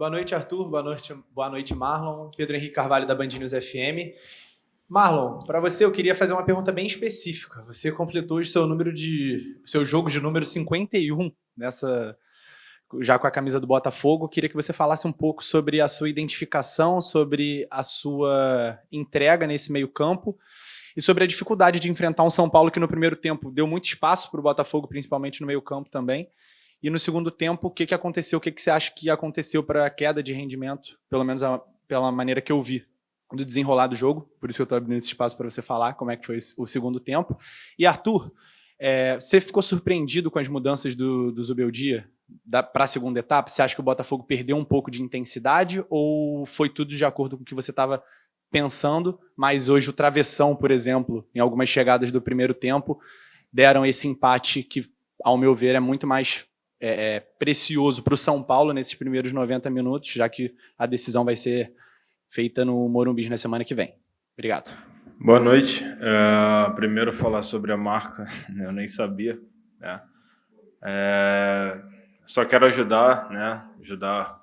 Boa noite, Arthur. Boa noite, Marlon. Pedro Henrique Carvalho, da Band News FM. Marlon, para você eu queria fazer uma pergunta bem específica. Você completou o seu jogo de número 51 já com a camisa do Botafogo. Queria que você falasse um pouco sobre a sua identificação, sobre a sua entrega nesse meio-campo e sobre a dificuldade de enfrentar um São Paulo que no primeiro tempo deu muito espaço para o Botafogo, principalmente no meio-campo também. E no segundo tempo, o que aconteceu? O que você acha que aconteceu para a queda de rendimento, pelo menos pela maneira que eu vi do desenrolar do jogo? Por isso que eu estou abrindo esse espaço para você falar como é que foi o segundo tempo. E Arthur, você ficou surpreendido com as mudanças do Zubeldia para a segunda etapa? Você acha que o Botafogo perdeu um pouco de intensidade ou foi tudo de acordo com o que você estava pensando, mas hoje o travessão, por exemplo, em algumas chegadas do primeiro tempo, deram esse empate que, ao meu ver, é muito mais precioso para o São Paulo nesses primeiros 90 minutos, já que a decisão vai ser feita no Morumbi na semana que vem. Obrigado. Boa noite. Primeiro falar sobre a marca, eu nem sabia, né? Só quero ajudar, né? Ajudar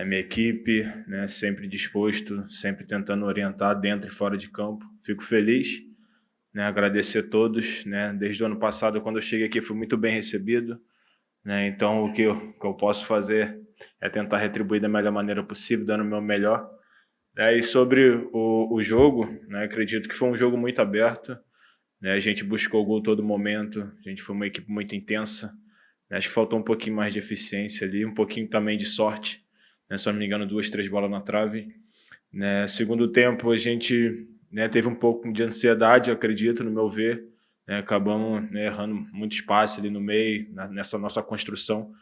minha equipe, né? Sempre disposto, sempre tentando orientar dentro e fora de campo. Fico feliz, né? Agradecer a todos, né? Desde o ano passado, quando eu cheguei aqui, fui muito bem recebido, né? Então, o que eu posso fazer é tentar retribuir da melhor maneira possível, dando o meu melhor. E sobre o jogo, né? Acredito que foi um jogo muito aberto, né? A gente buscou o gol todo momento, a gente foi uma equipe muito intensa, né? Acho que faltou um pouquinho mais de eficiência ali, um pouquinho também de sorte, né? Se não me engano, 2, 3 bolas na trave, né? Segundo tempo, a gente, né, teve um pouco de ansiedade, acredito, no meu ver, né? Acabamos, né, errando muito espaço ali no meio, nessa nossa construção,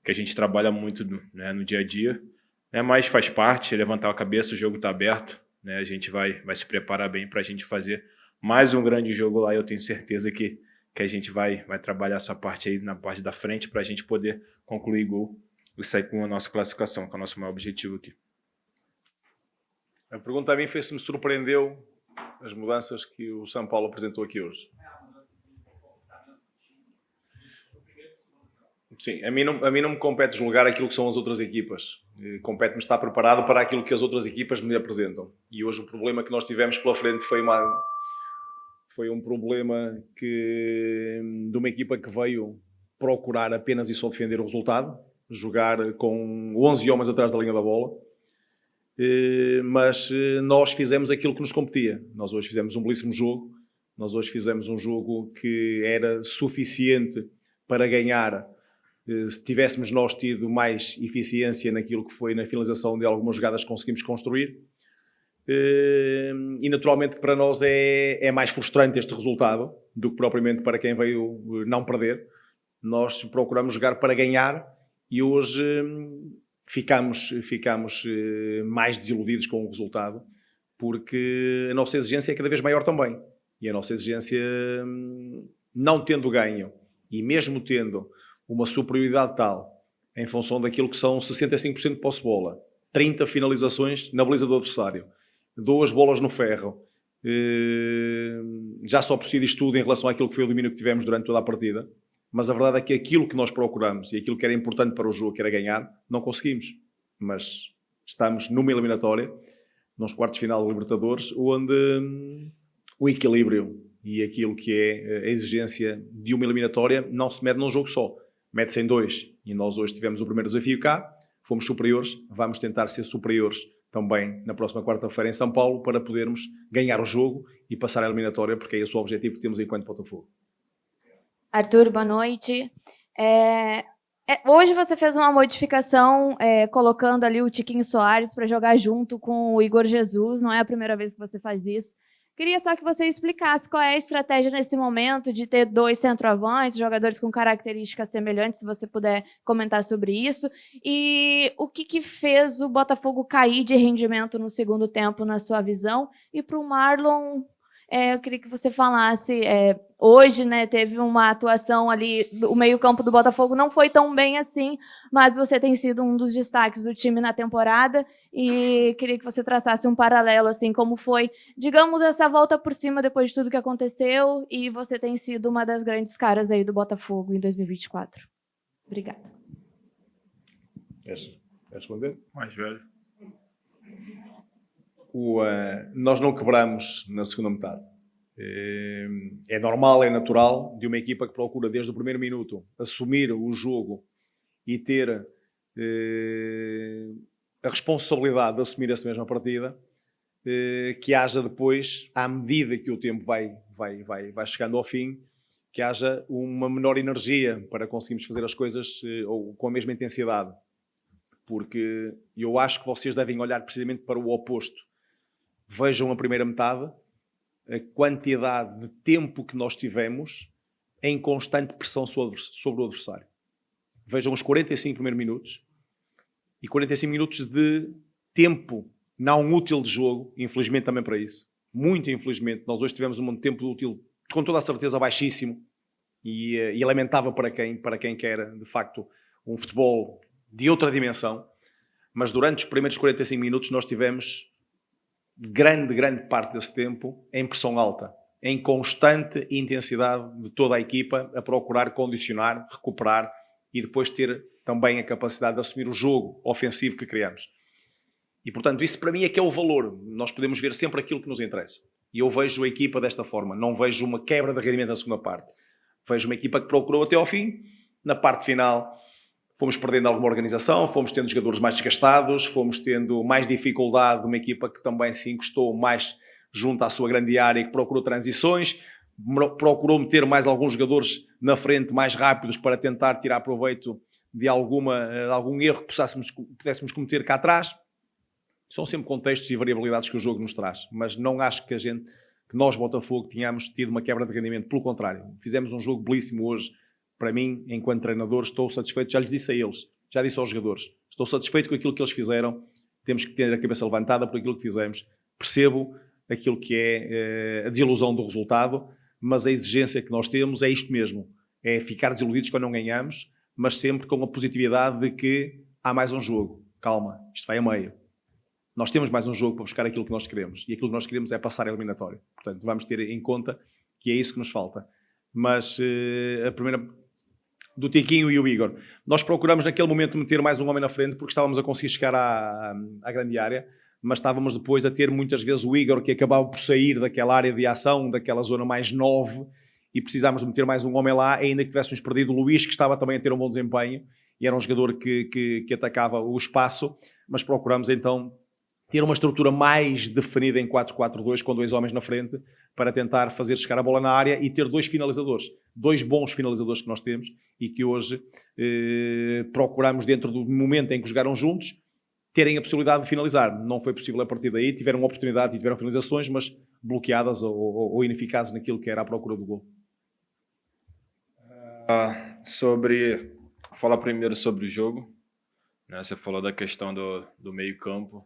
que a gente trabalha muito, né, no dia a dia. Mas faz parte, levantar a cabeça, o jogo está aberto, né? A gente vai se preparar bem para a gente fazer mais um grande jogo lá. Eu tenho certeza que a gente vai trabalhar essa parte aí na parte da frente para a gente poder concluir gol e sair com a nossa classificação, que é o nosso maior objetivo aqui. A pergunta a mim foi se me surpreendeu as mudanças que o São Paulo apresentou aqui hoje. Sim, a mim não me compete julgar aquilo que são as outras equipas. Compete-me estar preparado para aquilo que as outras equipas me apresentam. E hoje o problema que nós tivemos pela frente foi um problema de uma equipa que veio procurar apenas e só defender o resultado, jogar com 11 homens atrás da linha da bola. Mas nós fizemos aquilo que nos competia. Nós hoje fizemos um belíssimo jogo. Nós hoje fizemos um jogo que era suficiente para ganhar. Se tivéssemos nós tido mais eficiência naquilo que foi na finalização de algumas jogadas que conseguimos construir. E naturalmente que para nós é mais frustrante este resultado do que propriamente para quem veio não perder. Nós procuramos jogar para ganhar e hoje ficamos mais desiludidos com o resultado, porque a nossa exigência é cada vez maior também. E a nossa exigência, não tendo ganho e mesmo tendo uma superioridade tal, em função daquilo que são 65% de posse de bola, 30 finalizações na baliza do adversário, 2 bolas no ferro, já só por si diz tudo em relação àquilo que foi o domínio que tivemos durante toda a partida, mas a verdade é que aquilo que nós procuramos e aquilo que era importante para o jogo, que era ganhar, não conseguimos. Mas estamos numa eliminatória, nos quartos de final de Libertadores, onde o equilíbrio e aquilo que é a exigência de uma eliminatória não se mede num jogo só. Mede-se em 2. E nós hoje tivemos o primeiro desafio cá, fomos superiores, vamos tentar ser superiores também na próxima quarta-feira em São Paulo para podermos ganhar o jogo e passar a eliminatória, porque é esse o objetivo que temos enquanto Botafogo. Arthur, boa noite. Hoje você fez uma modificação colocando ali o Tiquinho Soares para jogar junto com o Igor Jesus, não é a primeira vez que você faz isso. Queria só que você explicasse qual é a estratégia nesse momento de ter 2 centroavantes, jogadores com características semelhantes, se você puder comentar sobre isso. E o que fez o Botafogo cair de rendimento no segundo tempo, na sua visão? E para o Marlon, eu queria que você falasse, hoje, né, teve uma atuação ali, o meio-campo do Botafogo não foi tão bem assim, mas você tem sido um dos destaques do time na temporada e queria que você traçasse um paralelo, assim, como foi, digamos, essa volta por cima depois de tudo que aconteceu e você tem sido uma das grandes caras aí do Botafogo em 2024. Obrigada. Quer responder? Mais velho. Nós não quebramos na segunda metade. É normal, é natural de uma equipa que procura desde o primeiro minuto assumir o jogo e ter a responsabilidade de assumir essa mesma partida, que haja depois, à medida que o tempo vai chegando ao fim, que haja uma menor energia para conseguirmos fazer as coisas ou com a mesma intensidade. Porque eu acho que vocês devem olhar precisamente para o oposto. Vejam a primeira metade, a quantidade de tempo que nós tivemos em constante pressão sobre o adversário. Vejam os 45 primeiros minutos e 45 minutos de tempo não útil de jogo, infelizmente também para isso. Muito infelizmente, nós hoje tivemos um tempo útil com toda a certeza baixíssimo e lamentável para quem quer, de facto, um futebol de outra dimensão. Mas durante os primeiros 45 minutos nós tivemos grande parte desse tempo em pressão alta, em constante intensidade de toda a equipa a procurar condicionar, recuperar e depois ter também a capacidade de assumir o jogo ofensivo que criamos. E, portanto, isso para mim é que é o valor. Nós podemos ver sempre aquilo que nos interessa. E eu vejo a equipa desta forma. Não vejo uma quebra de rendimento na segunda parte. Vejo uma equipa que procurou até ao fim. Na parte final fomos perdendo alguma organização, fomos tendo jogadores mais desgastados, fomos tendo mais dificuldade, uma equipa que também se encostou mais junto à sua grande área e que procurou transições, procurou meter mais alguns jogadores na frente mais rápidos para tentar tirar proveito de algum erro que pudéssemos cometer cá atrás. São sempre contextos e variabilidades que o jogo nos traz, mas não acho que nós, Botafogo, tínhamos tido uma quebra de rendimento. Pelo contrário, fizemos um jogo belíssimo hoje. Para mim, enquanto treinador, estou satisfeito. Já lhes disse a eles, já disse aos jogadores, estou satisfeito com aquilo que eles fizeram. Temos que ter a cabeça levantada por aquilo que fizemos. Percebo aquilo que é a desilusão do resultado, mas a exigência que nós temos é isto mesmo. É ficar desiludidos quando não ganhamos, mas sempre com a positividade de que há mais um jogo. Calma, isto vai a meio. Nós temos mais um jogo para buscar aquilo que nós queremos. E aquilo que nós queremos é passar a eliminatória. Portanto, vamos ter em conta que é isso que nos falta. Mas a primeira... do Tiquinho e o Igor. Nós procuramos naquele momento meter mais um homem na frente porque estávamos a conseguir chegar à grande área, mas estávamos depois a ter muitas vezes o Igor que acabava por sair daquela área de ação, daquela zona mais 9, e precisámos de meter mais um homem lá, ainda que tivéssemos perdido o Luís, que estava também a ter um bom desempenho, e era um jogador que atacava o espaço, mas procuramos então ter uma estrutura mais definida em 4-4-2, com 2 homens na frente, para tentar fazer chegar a bola na área e ter 2 finalizadores. 2 bons finalizadores que nós temos e que hoje procuramos, dentro do momento em que jogaram juntos, terem a possibilidade de finalizar. Não foi possível a partir daí, tiveram oportunidades e tiveram finalizações, mas bloqueadas ou ineficazes naquilo que era a procura do gol. Vou falar primeiro sobre o jogo. Né? Você falou da questão do meio-campo.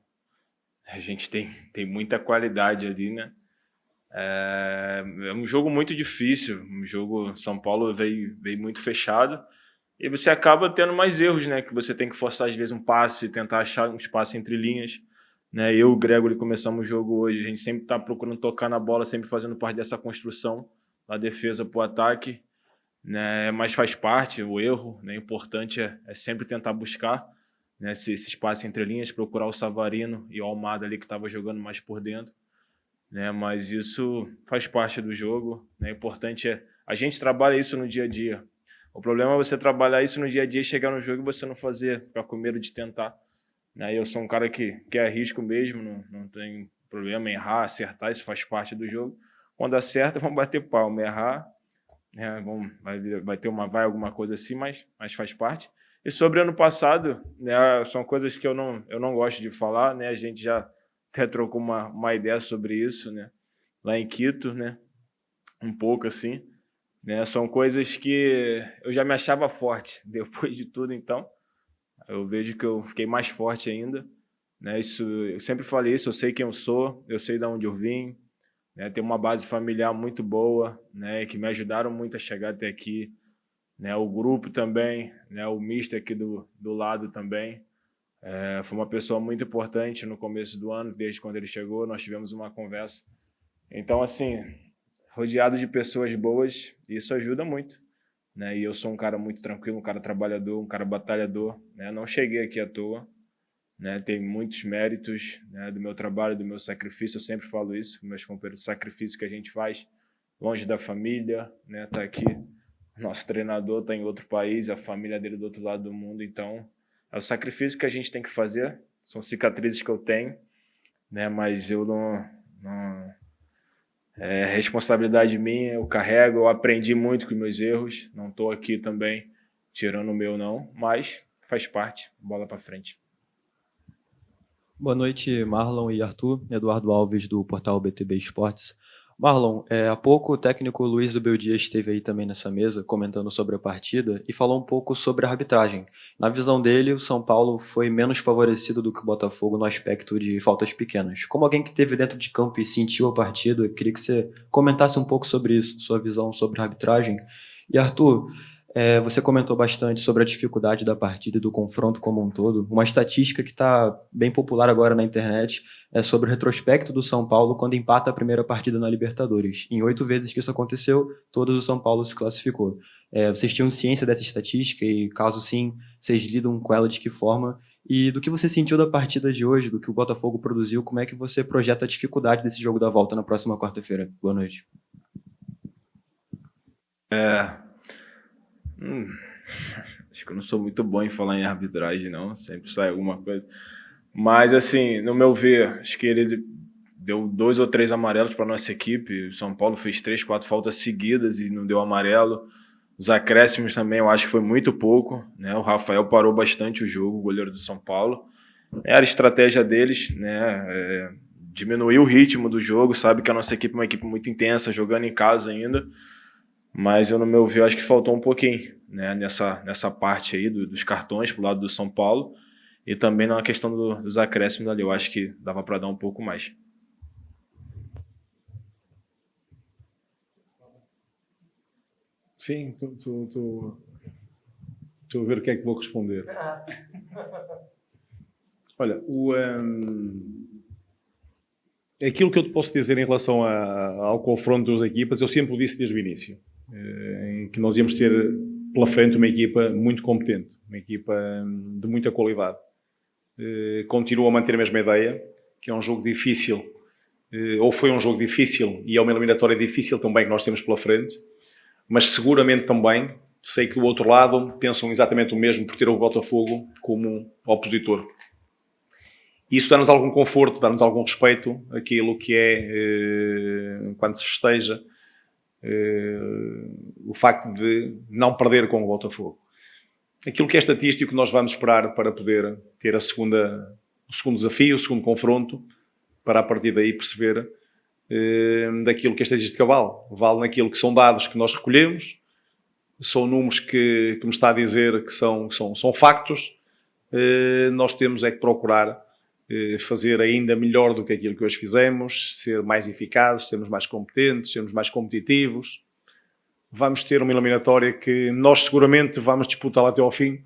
A gente tem muita qualidade ali, né? É um jogo muito difícil. Um jogo, São Paulo veio muito fechado. E você acaba tendo mais erros, né? Que você tem que forçar, às vezes, um passe, tentar achar um espaço entre linhas. Né? Eu e o Gregory começamos o jogo hoje. A gente sempre está procurando tocar na bola, sempre fazendo parte dessa construção da defesa para o ataque. Né? Mas faz parte o erro. Né? O importante é sempre tentar buscar, né, esse espaço entre linhas, procurar o Savarino e o Almada ali que estava jogando mais por dentro, né, mas isso faz parte do jogo, né, o importante é, a gente trabalha isso no dia a dia, o problema é você trabalhar isso no dia a dia, chegar no jogo e você não fazer, ficar com medo de tentar, né, eu sou um cara que arrisco mesmo, não tem problema em errar, acertar, isso faz parte do jogo, quando acerta vamos bater palma, errar, né, vai alguma coisa assim, mas faz parte. E sobre ano passado, né, são coisas que eu não gosto de falar, né? A gente já até trocou uma ideia sobre isso, né? Lá em Quito, né? Um pouco assim, né? São coisas que eu já me achava forte depois de tudo, então eu vejo que eu fiquei mais forte ainda, né? Isso, eu sempre falei isso, eu sei quem eu sou, eu sei de onde eu vim, né? Tenho uma base familiar muito boa, né? Que me ajudaram muito a chegar até aqui. Né, o grupo também, né, o mister aqui do lado também, foi uma pessoa muito importante no começo do ano, desde quando ele chegou, nós tivemos uma conversa. Então, assim, rodeado de pessoas boas, isso ajuda muito. Né, e eu sou um cara muito tranquilo, um cara trabalhador, um cara batalhador. Né, não cheguei aqui à toa, né, tem muitos méritos, né, do meu trabalho, do meu sacrifício. Eu sempre falo isso, meus companheiros, o sacrifício que a gente faz longe da família, né, tá aqui, nosso treinador está em outro país, a família dele do outro lado do mundo, então é o sacrifício que a gente tem que fazer. São cicatrizes que eu tenho, né, mas eu não é responsabilidade minha, eu carrego, eu aprendi muito com meus erros, não estou aqui também tirando o meu não, mas faz parte, bola para frente. Boa noite, Marlon e Arthur. Eduardo Alves, do portal BTB Esportes. Marlon, há pouco o técnico Luiz do Beldia esteve aí também nessa mesa comentando sobre a partida e falou um pouco sobre a arbitragem. Na visão dele, o São Paulo foi menos favorecido do que o Botafogo no aspecto de faltas pequenas. Como alguém que esteve dentro de campo e sentiu a partida, eu queria que você comentasse um pouco sobre isso, sua visão sobre a arbitragem. E Arthur, você comentou bastante sobre a dificuldade da partida e do confronto como um todo. Uma estatística que está bem popular agora na internet é sobre o retrospecto do São Paulo quando empata a primeira partida na Libertadores. Em 8 vezes que isso aconteceu, todos o São Paulo se classificou. Vocês tinham ciência dessa estatística e, caso sim, vocês lidam com ela de que forma? E do que você sentiu da partida de hoje, do que o Botafogo produziu, como é que você projeta a dificuldade desse jogo da volta na próxima quarta-feira? Boa noite. Acho que eu não sou muito bom em falar em arbitragem, não. Sempre sai alguma coisa. Mas, assim, no meu ver, acho que ele deu 2 ou 3 amarelos para nossa equipe. O São Paulo fez 3, 4 faltas seguidas e não deu amarelo. Os acréscimos também, eu acho que foi muito pouco, né? O Rafael parou bastante o jogo, o goleiro do São Paulo. Era a estratégia deles, né? Diminuir o ritmo do jogo. Sabe que a nossa equipe é uma equipe muito intensa, jogando em casa ainda. Mas eu, no meu ver, acho que faltou um pouquinho, né, nessa parte aí dos cartões pro lado do São Paulo e também na questão dos acréscimos ali. Eu acho que dava para dar um pouco mais. Sim, estou a ver o que é que vou responder. Olha, aquilo que eu te posso dizer em relação ao confronto das equipas, eu sempre o disse desde o início, em que nós íamos ter pela frente uma equipa muito competente, uma equipa de muita qualidade. Continuo a manter a mesma ideia, que é um jogo difícil, ou foi um jogo difícil e é uma eliminatória difícil também que nós temos pela frente, mas seguramente também sei que do outro lado pensam exatamente o mesmo por ter o Botafogo como opositor. Isso dá-nos algum conforto, dá-nos algum respeito àquilo que é, quando se festeja, o facto de não perder com o Botafogo. Aquilo que é estatístico que nós vamos esperar para poder ter o segundo desafio, o segundo confronto, para a partir daí perceber daquilo que a estatística vale. Vale naquilo que são dados que nós recolhemos, são números que me está a dizer que são factos. Nós temos é que procurar fazer ainda melhor do que aquilo que hoje fizemos, ser mais eficazes, sermos mais competentes, sermos mais competitivos. Vamos ter uma eliminatória que nós seguramente vamos disputá-la até ao fim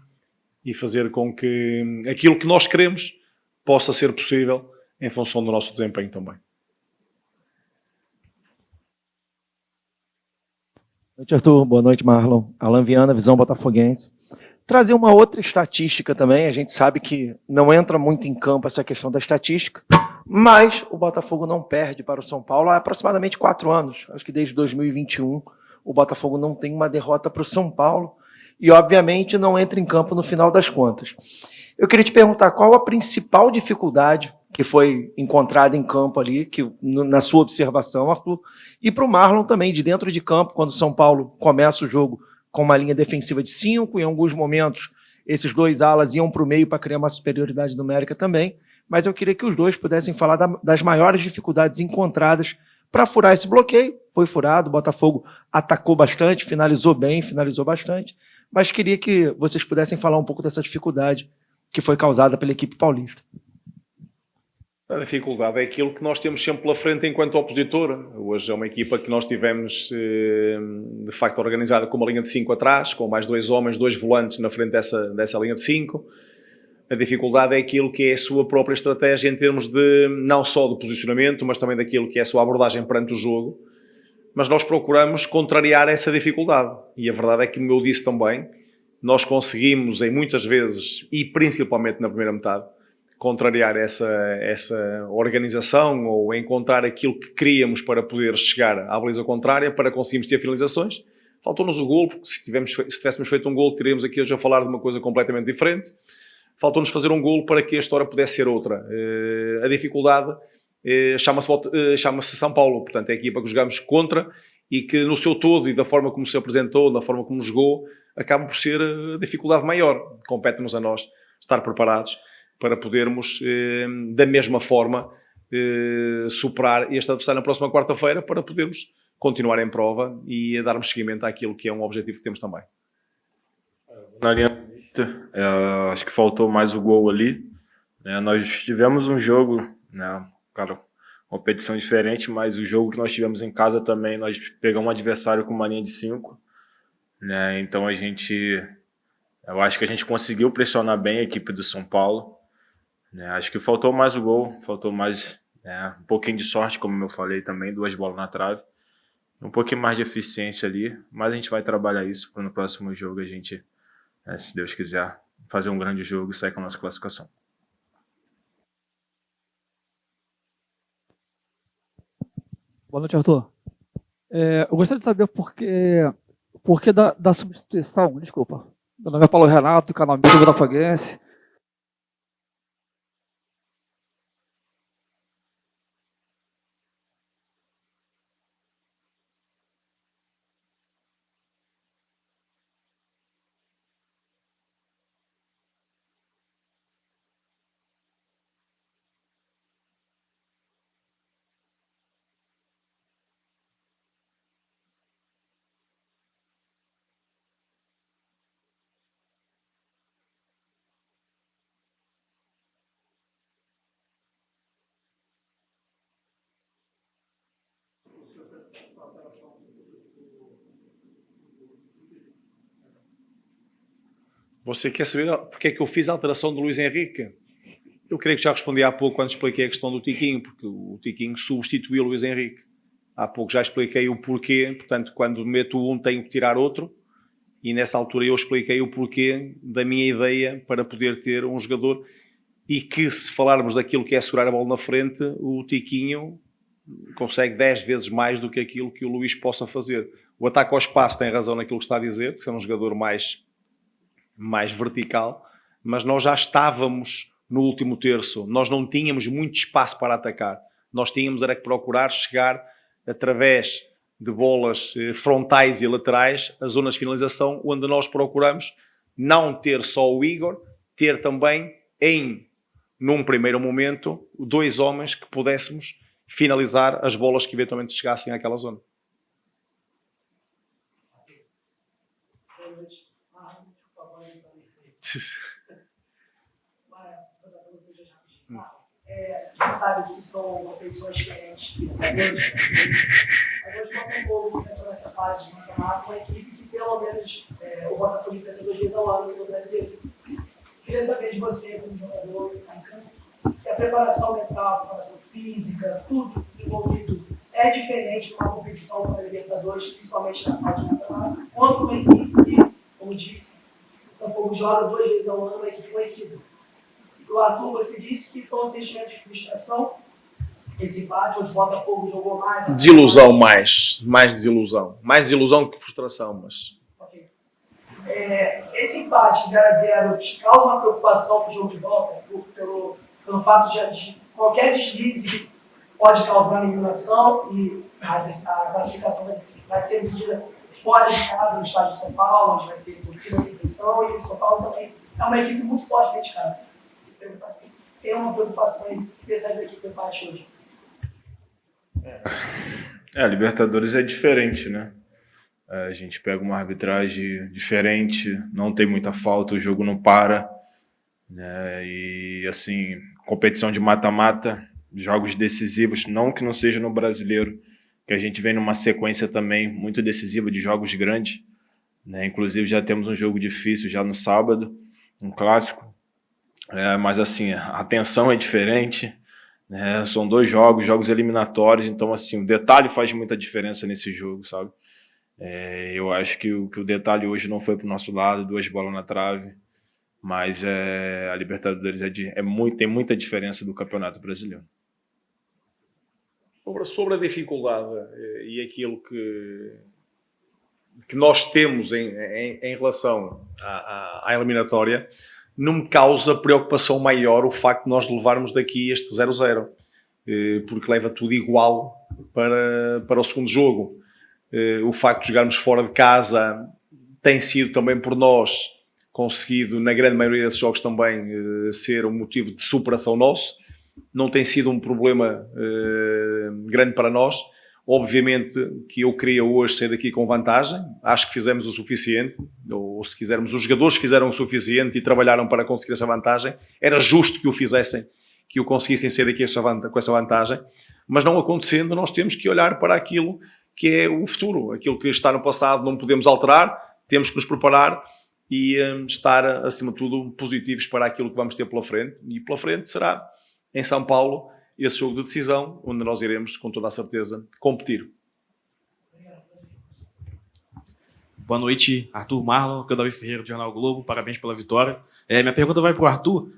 e fazer com que aquilo que nós queremos possa ser possível em função do nosso desempenho também. Boa noite, Arthur. Boa noite, Marlon. Alan Viana, Visão Botafoguense. Trazer uma outra estatística também, a gente sabe que não entra muito em campo essa questão da estatística, mas o Botafogo não perde para o São Paulo há aproximadamente 4 anos. Acho que desde 2021 o Botafogo não tem uma derrota para o São Paulo e, obviamente, não entra em campo no final das contas. Eu queria te perguntar qual a principal dificuldade que foi encontrada em campo ali, que, na sua observação, Arthur, e para o Marlon também, de dentro de campo, quando o São Paulo começa o jogo com uma linha defensiva de 5, em alguns momentos esses 2 alas iam para o meio para criar uma superioridade numérica também, mas eu queria que os dois pudessem falar das maiores dificuldades encontradas para furar esse bloqueio. Foi furado, o Botafogo atacou bastante, finalizou bem, finalizou bastante, mas queria que vocês pudessem falar um pouco dessa dificuldade que foi causada pela equipe paulista. A dificuldade é aquilo que nós temos sempre pela frente enquanto opositor. Hoje é uma equipa que nós tivemos, de facto, organizada com uma linha de 5 atrás, com mais 2 homens, 2 volantes na frente dessa linha de 5. A dificuldade é aquilo que é a sua própria estratégia em termos de, não só do posicionamento, mas também daquilo que é a sua abordagem perante o jogo. Mas nós procuramos contrariar essa dificuldade. E a verdade é que, como eu disse também, nós conseguimos, em muitas vezes, e principalmente na primeira metade, contrariar essa organização ou encontrar aquilo que queríamos para poder chegar à baliza contrária, para conseguirmos ter finalizações. Faltou-nos o golo, porque se tivéssemos feito um golo, teríamos aqui hoje a falar de uma coisa completamente diferente. Faltou-nos fazer um golo para que a história pudesse ser outra. A dificuldade chama-se São Paulo, portanto, é a equipa que jogamos contra e que no seu todo e da forma como se apresentou, da forma como jogou, acaba por ser a dificuldade maior. Compete-nos a nós estar preparados para podermos, da mesma forma, superar este adversário na próxima quarta-feira, para podermos continuar em prova e darmos seguimento àquilo que é um objetivo que temos também. Na linha, acho que faltou mais o gol ali. Nós tivemos um jogo, né, cara, competição diferente, mas o jogo que nós tivemos em casa também, nós pegamos um adversário com uma linha de 5, né, então eu acho que a gente conseguiu pressionar bem a equipe do São Paulo, né, acho que faltou mais o gol, faltou mais, né, um pouquinho de sorte, como eu falei também, 2 bolas na trave, um pouquinho mais de eficiência ali, mas a gente vai trabalhar isso para no próximo jogo a gente, se Deus quiser, fazer um grande jogo e sair com a nossa classificação. Boa noite, Arthur. Eu gostaria de saber por que da substituição, desculpa. Meu nome é Paulo Renato, canal Amigo Botafoguense. Você quer saber porque é que eu fiz a alteração do Luís Henrique? Eu creio que já respondi há pouco quando expliquei a questão do Tiquinho, porque o Tiquinho substituiu o Luís Henrique. Há pouco já expliquei o porquê, portanto, quando meto um tenho que tirar outro, e nessa altura eu expliquei o porquê da minha ideia para poder ter um jogador e que, se falarmos daquilo que é segurar a bola na frente, o Tiquinho consegue 10 vezes mais do que aquilo que o Luís possa fazer. O ataque ao espaço tem razão naquilo que está a dizer, de ser um jogador mais vertical, mas nós já estávamos no último terço, nós não tínhamos muito espaço para atacar, nós tínhamos era que procurar chegar através de bolas frontais e laterais a zonas de finalização, onde nós procuramos não ter só o Igor, ter também num primeiro momento, 2 homens que pudéssemos finalizar as bolas que eventualmente chegassem àquela zona. A gente sabe que são competições diferentes, mas hoje o Botafogo entrou nessa fase de campeonato, uma equipe que pelo menos o Botafogo enfrenta 2 vezes ao ano no brasileiro. Queria saber de você, como jogador, se a preparação mental, a preparação física, tudo envolvido é diferente de uma competição como a Libertadores, principalmente na fase de campeonato, quanto uma equipe que, como disse, o Botafogo joga 2 vezes ao ano, uma equipe conhecida. O Arthur, você disse que foi um sentimento de frustração, esse empate, onde o Botafogo jogou mais... Desilusão mais desilusão. Mais desilusão que frustração, mas... Okay. Esse empate 0-0 te causa uma preocupação para o jogo de volta, pelo fato de qualquer deslize pode causar uma eliminação e a classificação vai ser decidida fora de casa, no estádio de São Paulo, onde vai ter torcida de pressão, e o São Paulo também é uma equipe muito forte dentro de casa. Se tem uma preocupação em pensar da equipe empate hoje. A Libertadores é diferente, né? A gente pega uma arbitragem diferente, não tem muita falta, o jogo não para, né? E assim, competição de mata-mata, jogos decisivos, não que não seja no brasileiro, que a gente vem numa sequência também muito decisiva de jogos grandes, né? Inclusive já temos um jogo difícil já no sábado, um clássico, mas assim, a tensão é diferente, né? São 2 jogos eliminatórios, então assim, o detalhe faz muita diferença nesse jogo, sabe? Eu acho que o detalhe hoje não foi pro nosso lado, 2 bolas na trave, mas a Libertadores tem muita diferença do Campeonato Brasileiro. Sobre a dificuldade e aquilo que nós temos em relação à eliminatória, não me causa preocupação maior o facto de nós levarmos daqui este 0-0, porque leva tudo igual para o segundo jogo. O facto de jogarmos fora de casa tem sido também por nós conseguido, na grande maioria desses jogos também, ser um motivo de superação nosso. Não tem sido um problema grande para nós. Obviamente que eu queria hoje sair daqui com vantagem. Acho que fizemos o suficiente, ou se quisermos, os jogadores fizeram o suficiente e trabalharam para conseguir essa vantagem. Era justo que o fizessem, que o conseguissem sair daqui com essa vantagem. Mas não acontecendo, nós temos que olhar para aquilo que é o futuro. Aquilo que está no passado não podemos alterar, temos que nos preparar e estar, acima de tudo, positivos para aquilo que vamos ter pela frente. E pela frente será, em São Paulo, esse jogo de decisão, onde nós iremos, com toda a certeza, competir. Boa noite, Arthur, Marlon, aqui é o Davi Ferreira, do Jornal Globo. Parabéns pela vitória. Minha pergunta vai para o Arthur.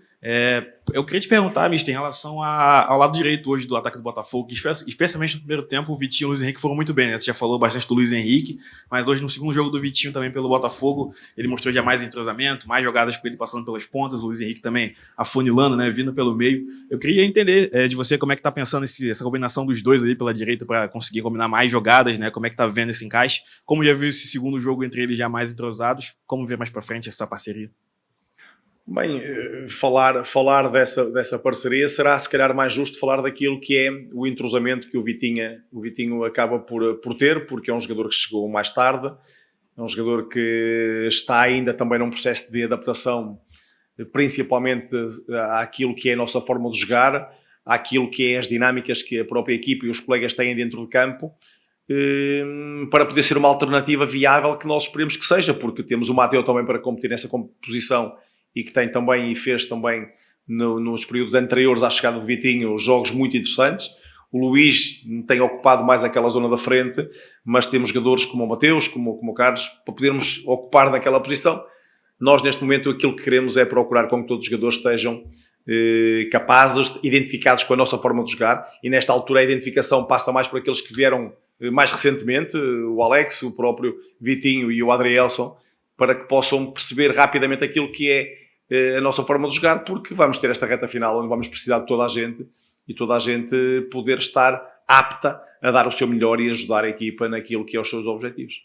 Eu queria te perguntar, mister, em relação ao lado direito hoje do ataque do Botafogo, que especialmente no primeiro tempo o Vitinho e o Luiz Henrique foram muito bem, né? Você já falou bastante do Luiz Henrique, mas hoje no segundo jogo do Vitinho também pelo Botafogo, ele mostrou já mais entrosamento, mais jogadas com ele passando pelas pontas, o Luiz Henrique também afunilando, né? Vindo pelo meio. Eu queria entender de você como é que tá pensando essa combinação dos dois ali pela direita para conseguir combinar mais jogadas, né? Como é que tá vendo esse encaixe? Como já viu esse segundo jogo entre eles já mais entrosados? Como ver mais para frente essa parceria? Bem, falar dessa parceria será se calhar mais justo falar daquilo que é o entrosamento que o Vitinho acaba por ter, porque é um jogador que chegou mais tarde, é um jogador que está ainda também num processo de adaptação, principalmente àquilo que é a nossa forma de jogar, àquilo que é as dinâmicas que a própria equipa e os colegas têm dentro de campo, para poder ser uma alternativa viável que nós esperemos que seja, porque temos o Mateu também para competir nessa composição e que tem também e fez também nos períodos anteriores à chegada do Vitinho jogos muito interessantes. O Luís tem ocupado mais aquela zona da frente, mas temos jogadores como o Mateus, como o Carlos, para podermos ocupar naquela posição. Nós, neste momento, aquilo que queremos é procurar com que todos os jogadores estejam capazes, identificados com a nossa forma de jogar, e nesta altura a identificação passa mais por aqueles que vieram mais recentemente, o Alex, o próprio Vitinho e o Adrielson, para que possam perceber rapidamente aquilo que é a nossa forma de jogar, porque vamos ter esta reta final onde vamos precisar de toda a gente e toda a gente poder estar apta a dar o seu melhor e ajudar a equipa naquilo que é os seus objetivos.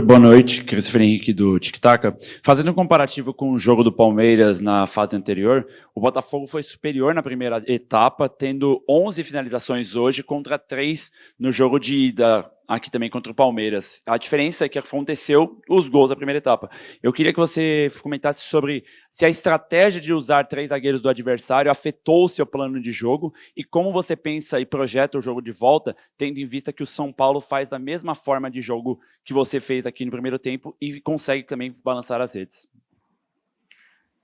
Boa noite, Christopher Henrique do Tic Tac. Fazendo um comparativo com o jogo do Palmeiras na fase anterior, o Botafogo foi superior na primeira etapa, tendo 11 finalizações hoje contra 3 no jogo de ida, aqui também contra o Palmeiras. A diferença é que aconteceu os gols da primeira etapa. Eu queria que você comentasse sobre se a estratégia de usar 3 zagueiros do adversário afetou o seu plano de jogo e como você pensa e projeta o jogo de volta, tendo em vista que o São Paulo faz a mesma forma de jogo que você fez aqui no primeiro tempo e consegue também balançar as redes.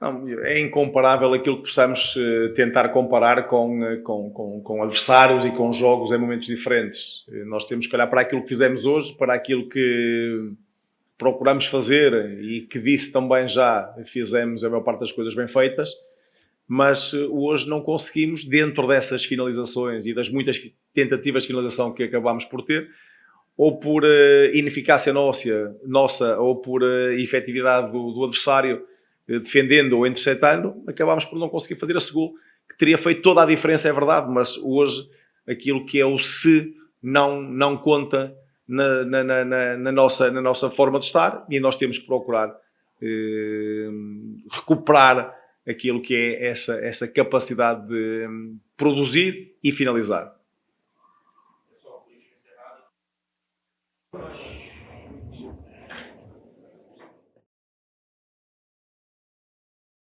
Não, é incomparável aquilo que possamos tentar comparar com adversários e com jogos em momentos diferentes. Nós temos que olhar para aquilo que fizemos hoje, para aquilo que procuramos fazer e que disse também já fizemos a maior parte das coisas bem feitas, mas hoje não conseguimos, dentro dessas finalizações e das muitas tentativas de finalização que acabámos por ter, ou por ineficácia nossa ou por efetividade do adversário, defendendo ou interceptando, acabámos por não conseguir fazer esse gol, que teria feito toda a diferença, é verdade, mas hoje aquilo que é o se não conta na nossa forma de estar e nós temos que procurar recuperar aquilo que é essa capacidade de produzir e finalizar.